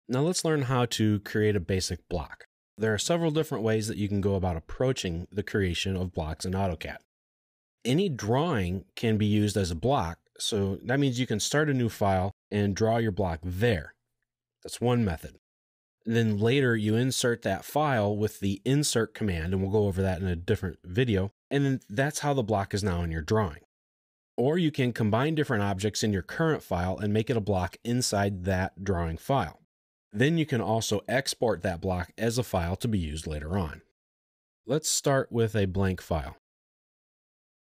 Now let's learn how to create a basic block. There are several different ways that you can go about approaching the creation of blocks in AutoCAD. Any drawing can be used as a block, so that means you can start a new file and draw your block there. That's one method. Then later you insert that file with the insert command, and we'll go over that in a different video, and then that's how the block is now in your drawing. Or you can combine different objects in your current file and make it a block inside that drawing file. Then you can also export that block as a file to be used later on. Let's start with a blank file.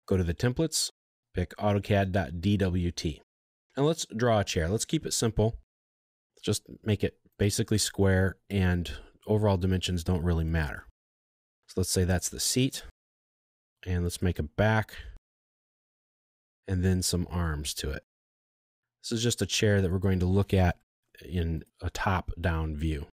Go to the templates, pick AutoCAD.dwt. And let's draw a chair. Let's keep it simple. Just make it basically square, and overall dimensions don't really matter. So let's say that's the seat, and let's make a back and then some arms to it. This is just a chair that we're going to look at in a top-down view.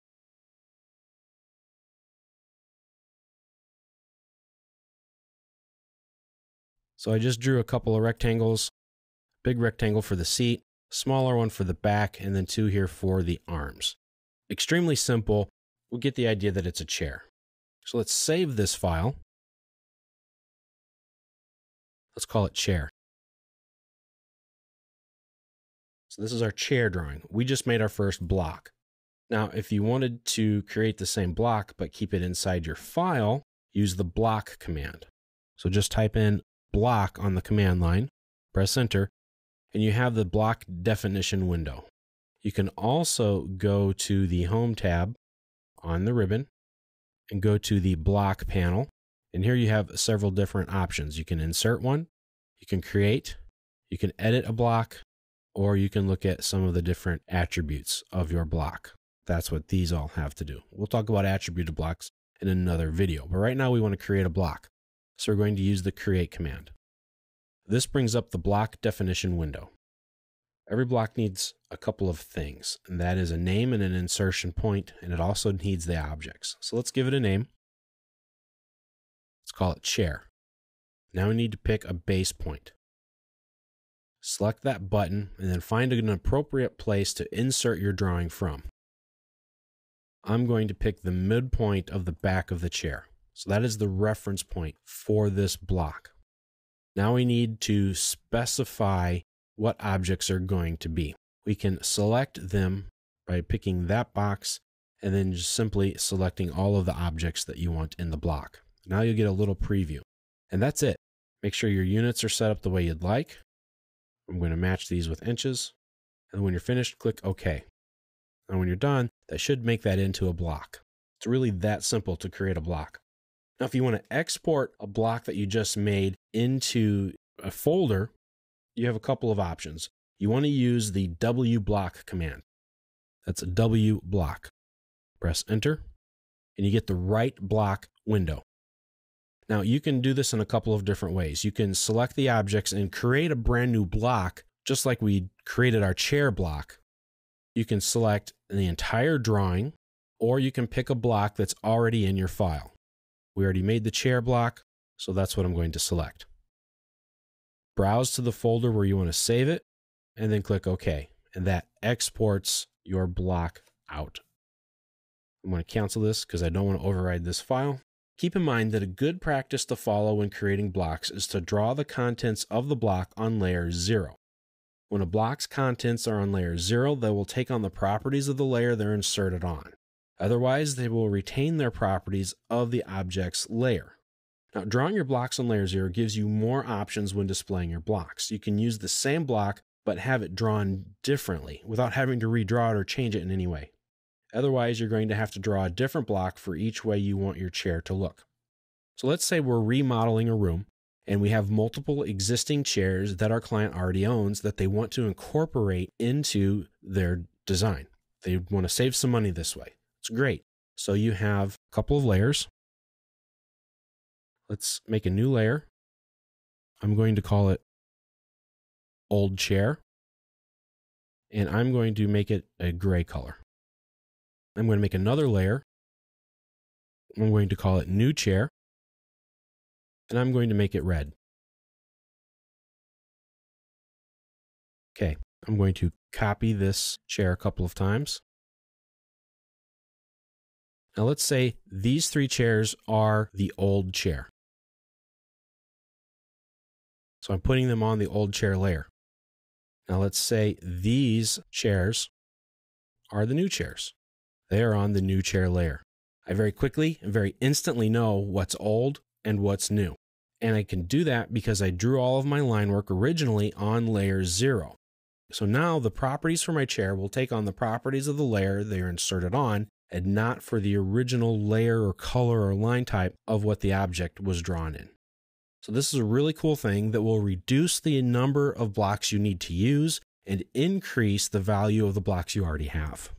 So I just drew a couple of rectangles, big rectangle for the seat, smaller one for the back, and then two here for the arms. Extremely simple. We'll get the idea that it's a chair. So let's save this file. Let's call it chair. So this is our chair drawing. We just made our first block. Now, if you wanted to create the same block but keep it inside your file, use the block command. So just type in block on the command line, press enter, and you have the block definition window. You can also go to the Home tab on the ribbon and go to the block panel. And here you have several different options. You can insert one, you can create, you can edit a block, or you can look at some of the different attributes of your block. That's what these all have to do. We'll talk about attributed blocks in another video, but right now we want to create a block. So we're going to use the create command. This brings up the block definition window. Every block needs a couple of things, and that is a name and an insertion point, and it also needs the objects. So let's give it a name. Let's call it chair. Now we need to pick a base point. Select that button and then find an appropriate place to insert your drawing from. I'm going to pick the midpoint of the back of the chair. So that is the reference point for this block. Now we need to specify what objects are going to be. We can select them by picking that box and then just simply selecting all of the objects that you want in the block. Now you'll get a little preview. And that's it. Make sure your units are set up the way you'd like. I'm going to match these with inches. And when you're finished, click OK. And when you're done, that should make that into a block. It's really that simple to create a block. Now, if you want to export a block that you just made into a folder, you have a couple of options. You want to use the wblock command. That's a W block. Press enter, and you get the right block window. Now, you can do this in a couple of different ways. You can select the objects and create a brand new block, just like we created our chair block. You can select the entire drawing, or you can pick a block that's already in your file. We already made the chair block, so that's what I'm going to select. Browse to the folder where you want to save it, and then click OK. And that exports your block out. I'm going to cancel this because I don't want to override this file. Keep in mind that a good practice to follow when creating blocks is to draw the contents of the block on layer 0. When a block's contents are on layer 0, they will take on the properties of the layer they're inserted on. Otherwise, they will retain their properties of the object's layer. Now, drawing your blocks on layer 0 gives you more options when displaying your blocks. You can use the same block, but have it drawn differently without having to redraw it or change it in any way. Otherwise, you're going to have to draw a different block for each way you want your chair to look. So let's say we're remodeling a room and we have multiple existing chairs that our client already owns that they want to incorporate into their design. They want to save some money this way. It's great. So you have a couple of layers. Let's make a new layer. I'm going to call it Old Chair. And I'm going to make it a gray color. I'm going to make another layer. I'm going to call it New Chair. And I'm going to make it red. Okay, I'm going to copy this chair a couple of times. Now let's say these 3 chairs are the old chair. So I'm putting them on the old chair layer. Now let's say these chairs are the new chairs. They are on the new chair layer. I very quickly and very instantly know what's old and what's new. And I can do that because I drew all of my line work originally on layer 0. So now the properties for my chair will take on the properties of the layer they are inserted on, and not for the original layer or color or line type of what the object was drawn in. So this is a really cool thing that will reduce the number of blocks you need to use and increase the value of the blocks you already have.